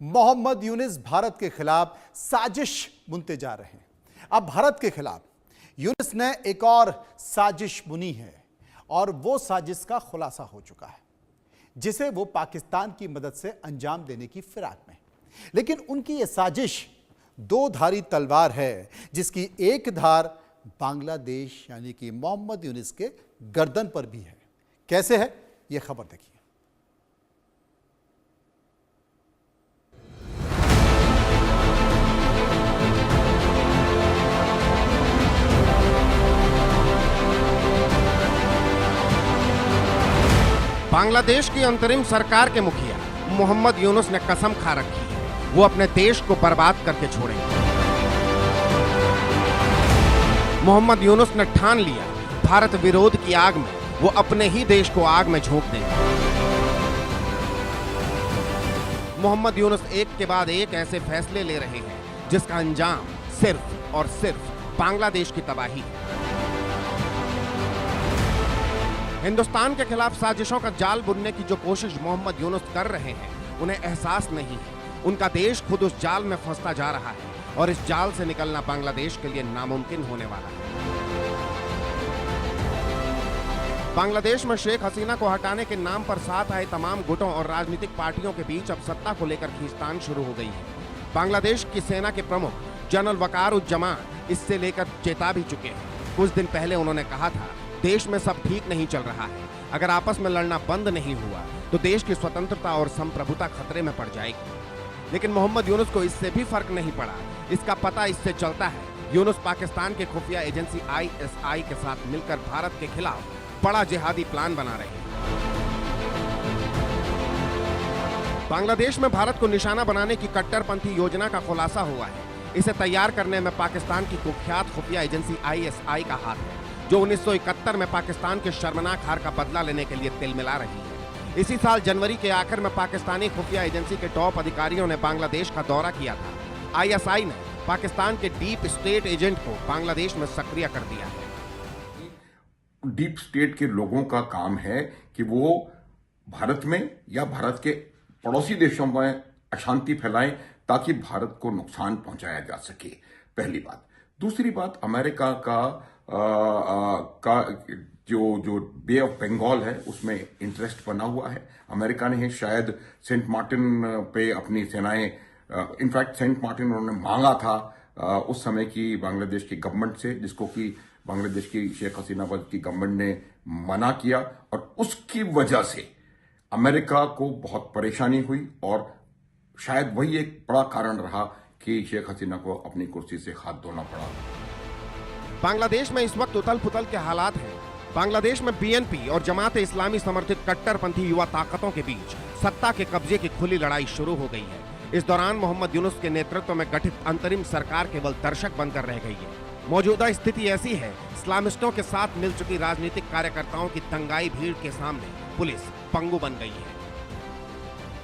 मोहम्मद यूनिस भारत के खिलाफ साजिश बुनते जा रहे हैं। अब भारत के खिलाफ यूनिस ने एक और साजिश बुनी है और वो साजिश का खुलासा हो चुका है, जिसे वो पाकिस्तान की मदद से अंजाम देने की फिराक में। लेकिन उनकी ये साजिश दो धारी तलवार है, जिसकी एक धार बांग्लादेश यानी कि मोहम्मद यूनिस के गर्दन पर भी है। कैसे है ये खबर देखिए। बांग्लादेश की अंतरिम सरकार के मुखिया मोहम्मद यूनुस ने कसम खा रखी है वो अपने देश को बर्बाद करके छोड़ेंगे। मोहम्मद यूनुस ने ठान लिया भारत विरोध की आग में वो अपने ही देश को आग में झोंक देंगे। मोहम्मद यूनुस एक के बाद एक ऐसे फैसले ले रहे हैं जिसका अंजाम सिर्फ और सिर्फ बांग्लादेश की तबाही है। हिंदुस्तान के खिलाफ साजिशों का जाल बुनने की जो कोशिश मोहम्मद यूनुस कर रहे हैं, उन्हें एहसास नहीं है उनका देश खुद उस जाल में फंसता जा रहा है और इस जाल से निकलना बांग्लादेश के लिए नामुमकिन होने वाला है। बांग्लादेश में शेख हसीना को हटाने के नाम पर साथ आए तमाम गुटों और राजनीतिक पार्टियों के बीच अब सत्ता को लेकर खींचतान शुरू हो गई है। बांग्लादेश की सेना के प्रमुख जनरल वकारुज्जमान इससे लेकर चेता भी चुके हैं। कुछ दिन पहले उन्होंने कहा था देश में सब ठीक नहीं चल रहा है, अगर आपस में लड़ना बंद नहीं हुआ तो देश की स्वतंत्रता और संप्रभुता खतरे में पड़ जाएगी। लेकिन मोहम्मद यूनुस को इससे भी फर्क नहीं पड़ा। इसका पता इससे चलता है यूनुस पाकिस्तान के खुफिया एजेंसी ISI के साथ मिलकर भारत के खिलाफ बड़ा जिहादी प्लान बना रहे हैं। बांग्लादेश में भारत को निशाना बनाने की कट्टरपंथी योजना का खुलासा हुआ है। इसे तैयार करने में पाकिस्तान की कुख्यात खुफिया एजेंसी ISI का हाथ है, जो 1971 में पाकिस्तान के शर्मनाक हार का बदला लेने के लिए तिलमिला रही है। इसी साल जनवरी के आखिर में पाकिस्तानी खुफिया एजेंसी के टॉप अधिकारियों ने बांग्लादेश का दौरा किया था। ISI ने पाकिस्तान के डीप स्टेट एजेंट को बांग्लादेश में सक्रिय कर दिया है। डीप स्टेट के लोगों का काम है कि वो भारत में या भारत के पड़ोसी देशों में अशांति फैलाएं ताकि भारत को नुकसान पहुंचाया जा सके, पहली बात। दूसरी बात, अमेरिका का जो बे ऑफ बंगाल है उसमें इंटरेस्ट बना हुआ है। अमेरिका ने शायद सेंट मार्टिन पे अपनी सेनाएं, इनफैक्ट सेंट मार्टिन उन्होंने मांगा था उस समय की बांग्लादेश की गवर्नमेंट से, जिसको कि बांग्लादेश की शेख हसीना की गवर्नमेंट ने मना किया और उसकी वजह से अमेरिका को बहुत परेशानी हुई और शायद वही एक बड़ा कारण रहा कि शेख हसीना को अपनी कुर्सी से हाथ धोना पड़ा। बांग्लादेश में इस वक्त उथल पुथल के हालात हैं। बांग्लादेश में BNP और जमात इस्लामी समर्थित कट्टरपंथी युवा ताकतों के बीच सत्ता के कब्जे की खुली लड़ाई शुरू हो गई है। इस दौरान मोहम्मद यूनुस के नेतृत्व में गठित अंतरिम सरकार केवल दर्शक बनकर रह गई है। मौजूदा स्थिति ऐसी है, इस्लामिस्टों के साथ मिल चुकी राजनीतिक कार्यकर्ताओं की तंगाई भीड़ के सामने पुलिस पंगु बन गई है।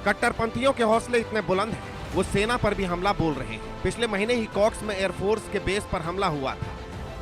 कट्टरपंथियों के हौसले इतने बुलंद हैं, वो सेना पर भी हमला बोल रहे हैं। पिछले महीने ही कॉक्स में एयरफोर्स के बेस पर हमला हुआ था।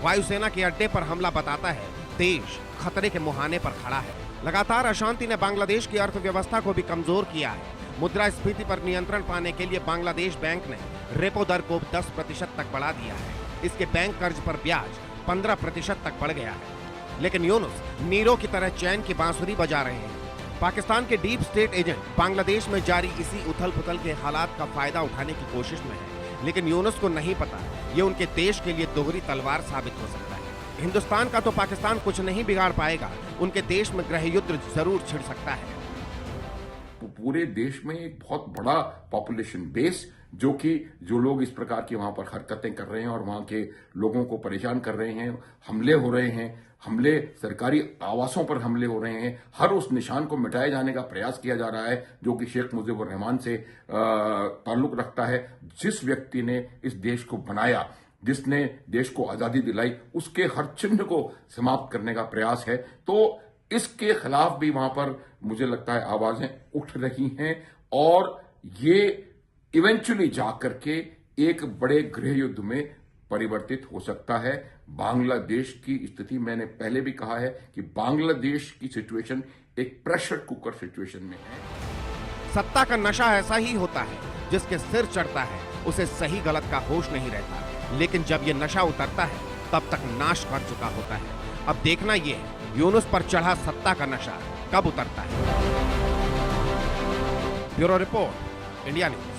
वायुसेना के अड्डे पर हमला बताता है देश खतरे के मुहाने पर खड़ा है। लगातार अशांति ने बांग्लादेश की अर्थव्यवस्था को भी कमजोर किया है। मुद्रास्फीति पर नियंत्रण पाने के लिए बांग्लादेश बैंक ने रेपो दर को 10% तक बढ़ा दिया है। इसके बैंक कर्ज पर ब्याज 15% तक बढ़ गया है। लेकिन यूनुस नीरो की तरह चैन की बांसुरी बजा रहे हैं। पाकिस्तान के डीप स्टेट एजेंट बांग्लादेश में जारी इसी उथल पुथल के हालात का फायदा उठाने की कोशिश में है। लेकिन यूनुस को नहीं पता ये उनके देश के लिए दोहरी तलवार साबित हो सकता है। हिंदुस्तान का तो पाकिस्तान कुछ नहीं बिगाड़ पाएगा, उनके देश में गृह युद्ध जरूर छिड़ सकता है। पूरे देश में एक बहुत बड़ा पॉपुलेशन बेस जो लोग इस प्रकार की वहां पर हरकतें कर रहे हैं और वहां के लोगों को परेशान कर रहे हैं, हमले हो रहे हैं, हमले सरकारी आवासों पर हमले हो रहे हैं, हर उस निशान को मिटाए जाने का प्रयास किया जा रहा है जो कि शेख मुजीबुर रहमान से ताल्लुक रखता है। जिस व्यक्ति ने इस देश को बनाया, जिसने देश को आजादी दिलाई, उसके हर चिन्ह को समाप्त करने का प्रयास है। तो इसके खिलाफ भी वहां पर मुझे लगता है आवाजें उठ रही हैं और ये इवेंचुअली जाकर के एक बड़े गृह युद्ध में परिवर्तित हो सकता है। बांग्लादेश की स्थिति, मैंने पहले भी कहा है कि बांग्लादेश की सिचुएशन एक प्रेशर कुकर सिचुएशन में है। सत्ता का नशा ऐसा ही होता है जिसके सिर चढ़ता है उसे सही गलत का होश नहीं रहता, लेकिन जब ये नशा उतरता है तब तक नाश कर चुका होता है। अब देखना ये है यूनुस पर चढ़ा सत्ता का नशा कब उतरता है। Bureau report, India news.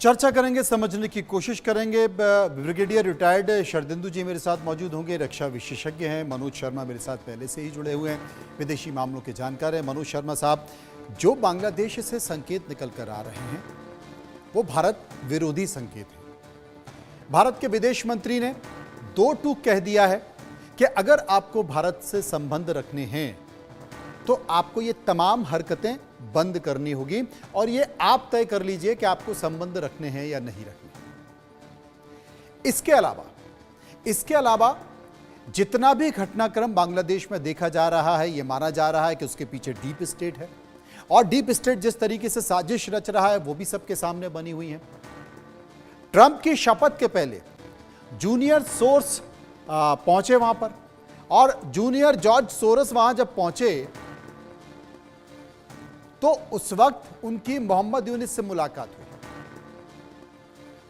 चर्चा करेंगे, समझने की कोशिश करेंगे। ब्रिगेडियर रिटायर्ड शरदिंदु जी मेरे साथ मौजूद होंगे, रक्षा विशेषज्ञ हैं। मनोज शर्मा मेरे साथ पहले से ही जुड़े हुए हैं, विदेशी मामलों के जानकार हैं। मनोज शर्मा साहब, जो बांग्लादेश से संकेत निकल कर आ रहे हैं वो भारत विरोधी संकेत है। भारत के विदेश मंत्री ने दो टूक कह दिया है कि अगर आपको भारत से संबंध रखने हैं तो आपको ये तमाम हरकतें बंद करनी होगी और ये आप तय कर लीजिए कि आपको संबंध रखने हैं या नहीं रखने। इसके अलावा जितना भी घटनाक्रम बांग्लादेश में देखा जा रहा है, यह माना जा रहा है कि उसके पीछे डीप स्टेट है और डीप स्टेट जिस तरीके से साजिश रच रहा है वो भी सबके सामने बनी हुई है। ट्रंप की शपथ के पहले जूनियर सोर्स पहुंचे वहां पर और जूनियर जॉर्ज सोरस वहां जब पहुंचे तो उस वक्त उनकी मोहम्मद यूनिस से मुलाकात हुई।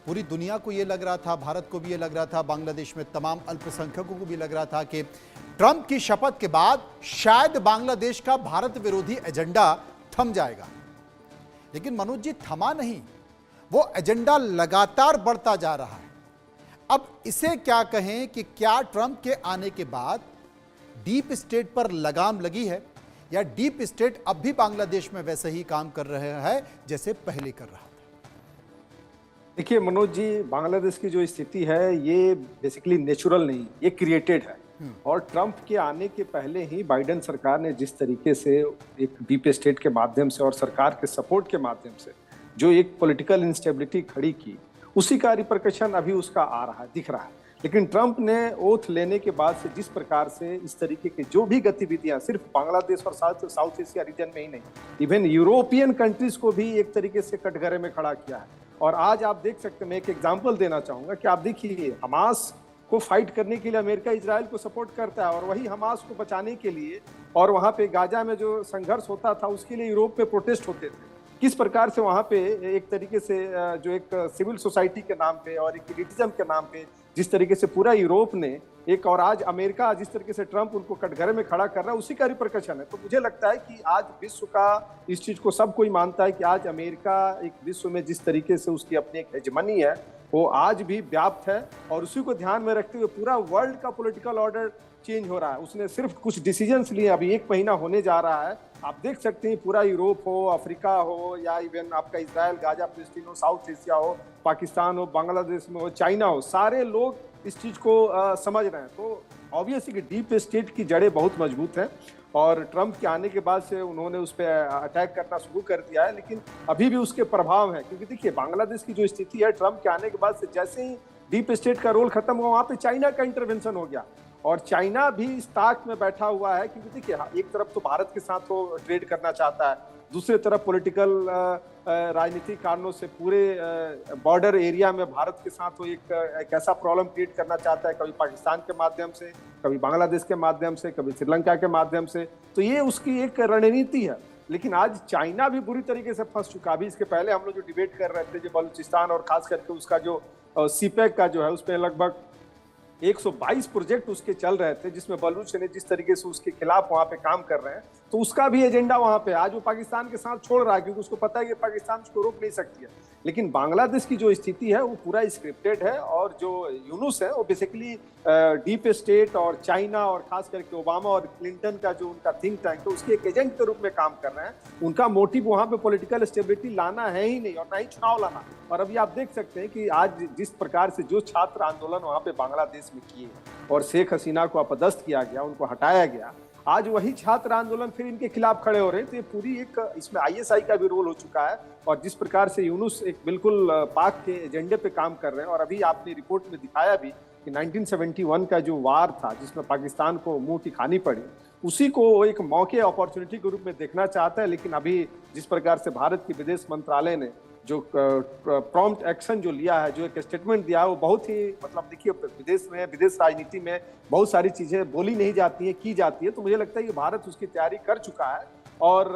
पूरी दुनिया को यह लग रहा था, भारत को भी यह लग रहा था, बांग्लादेश में तमाम अल्पसंख्यकों को भी लग रहा था कि ट्रंप की शपथ के बाद शायद बांग्लादेश का भारत विरोधी एजेंडा थम जाएगा। लेकिन मनोज जी, थमा नहीं, वो एजेंडा लगातार बढ़ता जा रहा है। अब इसे क्या कहें कि क्या ट्रंप के आने के बाद डीप स्टेट पर लगाम लगी है या डीप स्टेट अब भी बांग्लादेश में वैसे ही काम कर रहा है जैसे पहले कर रहा था? देखिए मनोज जी, बांग्लादेश की जो स्थिति है ये बेसिकली नेचुरल नहीं, ये क्रिएटेड है। और ट्रंप के आने के पहले ही बाइडेन सरकार ने जिस तरीके से एक डीप स्टेट के माध्यम से और सरकार के सपोर्ट के माध्यम से जो एक पॉलिटिकल इंस्टेबिलिटी खड़ी की, उसी का रिपरकशन अभी उसका आ रहा है, दिख रहा है। लेकिन ट्रंप ने ओथ लेने के बाद से जिस प्रकार से इस तरीके की जो भी गतिविधियां सिर्फ बांग्लादेश और साउथ एशिया रीजन में ही नहीं, इवन यूरोपियन कंट्रीज को भी एक तरीके से कटघरे में खड़ा किया है। और आज आप देख सकते हैं, मैं एक एग्जांपल देना चाहूंगा कि आप देखिए, हमास को फाइट करने के लिए अमेरिका इजराइल को सपोर्ट करता है और वही हमास को बचाने के लिए और वहां पे गाजा में जो संघर्ष होता था उसके लिए यूरोप में प्रोटेस्ट होते थे। किस प्रकार से वहां पे एक तरीके से जो एक सिविल सोसाइटी के नाम पे और एक एलिटिज्म के नाम पे जिस तरीके से पूरा यूरोप ने एक, और आज अमेरिका जिस तरीके से ट्रंप उनको कटघरे में खड़ा कर रहा है, उसी का रिपरकशन है। तो मुझे लगता है कि आज विश्व का इस चीज को सब कोई मानता है कि आज अमेरिका एक विश्व में जिस तरीके से उसकी अपनी एक हेजमनी है वो आज भी व्याप्त है और उसी को ध्यान में रखते हुए पूरा वर्ल्ड का पॉलिटिकल ऑर्डर चेंज हो रहा है। उसने सिर्फ कुछ डिसीजंस लिए, अभी 1 महीना होने जा रहा है। आप देख सकते हैं पूरा यूरोप हो, अफ्रीका हो या इवन आपका इजराइल, गाजा, फिलिस्तीन हो, साउथ एशिया हो, पाकिस्तान हो, बांग्लादेश में हो, चाइना हो, सारे लोग इस चीज को समझ रहे हैं। तो ऑब्वियसली कि डीप स्टेट की जड़ें बहुत मजबूत हैं और ट्रंप के आने के बाद से उन्होंने उस पर अटैक करना शुरू कर दिया है, लेकिन अभी भी उसके प्रभाव हैं। क्योंकि देखिए, बांग्लादेश की जो स्थिति है ट्रंप के आने के बाद से जैसे ही डीप स्टेट का रोल खत्म हुआ, वहां पे चाइना का इंटरवेंशन हो गया और चाइना भी इस ताक में बैठा हुआ है। क्योंकि देखिए, एक तरफ तो भारत के साथ वो ट्रेड करना चाहता है, दूसरी तरफ पॉलिटिकल राजनीतिक कारणों से पूरे बॉर्डर एरिया में भारत के साथ वो एक ऐसा प्रॉब्लम क्रिएट करना चाहता है, कभी पाकिस्तान के माध्यम से, कभी बांग्लादेश के माध्यम से, कभी श्रीलंका के माध्यम से। तो ये उसकी एक रणनीति है। लेकिन आज चाइना भी बुरी तरीके से फंस चुका। अभी इसके पहले हम लोग जो डिबेट कर रहे थे, जो बलूचिस्तान और खास करके उसका जो सीपैक का जो है, उस पर लगभग 122 प्रोजेक्ट उसके चल रहे थे, जिसमें बलूच ने जिस तरीके से उसके खिलाफ वहां पे काम कर रहे हैं, तो उसका भी एजेंडा वहां पे आज वो पाकिस्तान के साथ छोड़ रहा है, क्योंकि उसको पता है कि पाकिस्तान उसको रोक नहीं सकती है। लेकिन बांग्लादेश की जो स्थिति है वो पूरा स्क्रिप्टेड है और जो यूनुस है वो बेसिकली डीप स्टेट और चाइना और खास करके ओबामा और क्लिंटन का जो उनका थिंक टैंक है उसके एक एजेंट के रूप में काम कर रहे हैं। उनका मोटिव वहां पे पॉलिटिकल स्टेबिलिटी लाना है ही नहीं और ना ही चुनाव लाना। और अभी आप देख सकते हैं कि आज जिस प्रकार से जो छात्र आंदोलन वहां पे बांग्लादेश में किए और शेख हसीना को अपदस्थ किया गया, उनको हटाया गया, आज वही छात्र आंदोलन फिर इनके खिलाफ खड़े हो रहे हैं। तो ये पूरी एक इसमें आईएसआई का भी रोल हो चुका है और जिस प्रकार से यूनुस एक बिल्कुल पाक के एजेंडे पे काम कर रहे हैं। और अभी आपने रिपोर्ट में दिखाया भी कि 1971 का जो वार था जिसमें पाकिस्तान को मुंह की खानी पड़ी, उसी को एक मौके अपॉर्चुनिटी के रूप में देखना चाहता है। लेकिन अभी जिस प्रकार से भारत के विदेश मंत्रालय ने जो प्रॉम्प्ट एक्शन जो लिया है, जो एक स्टेटमेंट दिया है, वो बहुत ही मतलब देखिए, विदेश राजनीति में बहुत सारी चीजें बोली नहीं जाती है, की जाती है। तो मुझे लगता है कि भारत उसकी तैयारी कर चुका है और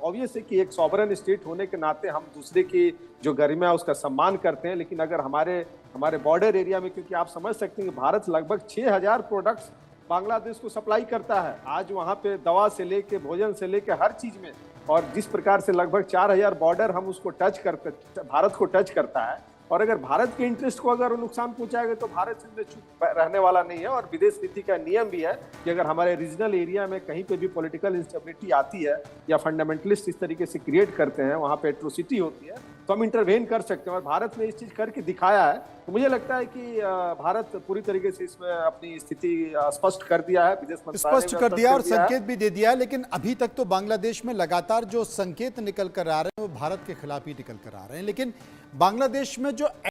ऑब्वियस है कि एक सॉवरेन स्टेट होने के नाते हम दूसरे की जो गरिमा है उसका सम्मान करते हैं, लेकिन अगर हमारे बॉर्डर एरिया में, क्योंकि आप समझ सकते हैं कि भारत लगभग 6000 प्रोडक्ट्स बांग्लादेश को सप्लाई करता है आज, वहाँ पे दवा से लेके भोजन से लेके हर चीज में, और जिस प्रकार से लगभग 4000 बॉर्डर हम उसको टच करते, भारत को टच करता है, और अगर भारत के इंटरेस्ट को अगर नुकसान पहुंचाएगा तो भारत इसमें चुप रहने वाला नहीं है। और विदेश नीति का नियम भी है कि अगर हमारे रीजनल एरिया में कहीं पे भी पॉलिटिकल इंस्टेबिलिटी आती है या फंडामेंटलिस्ट इस तरीके से क्रिएट करते हैं, वहां पे एट्रोसिटी होती है, तो हम इंटरवेन कर सकते हैं, और भारत ने इस चीज करके दिखाया है। तो मुझे लगता है कि भारत पूरी तरीके से इसमें अपनी स्थिति स्पष्ट कर दिया है, विदेश मंत्रालय स्पष्ट ने कर दिया और दिया है। संकेत भी दे दिया है। लेकिन अभी तक तो बांग्लादेश में लगातार जो संकेत निकल कर आ रहे हैं वो भारत के खिलाफ ही निकल कर आ रहे हैं। लेकिन बांग्लादेश में जो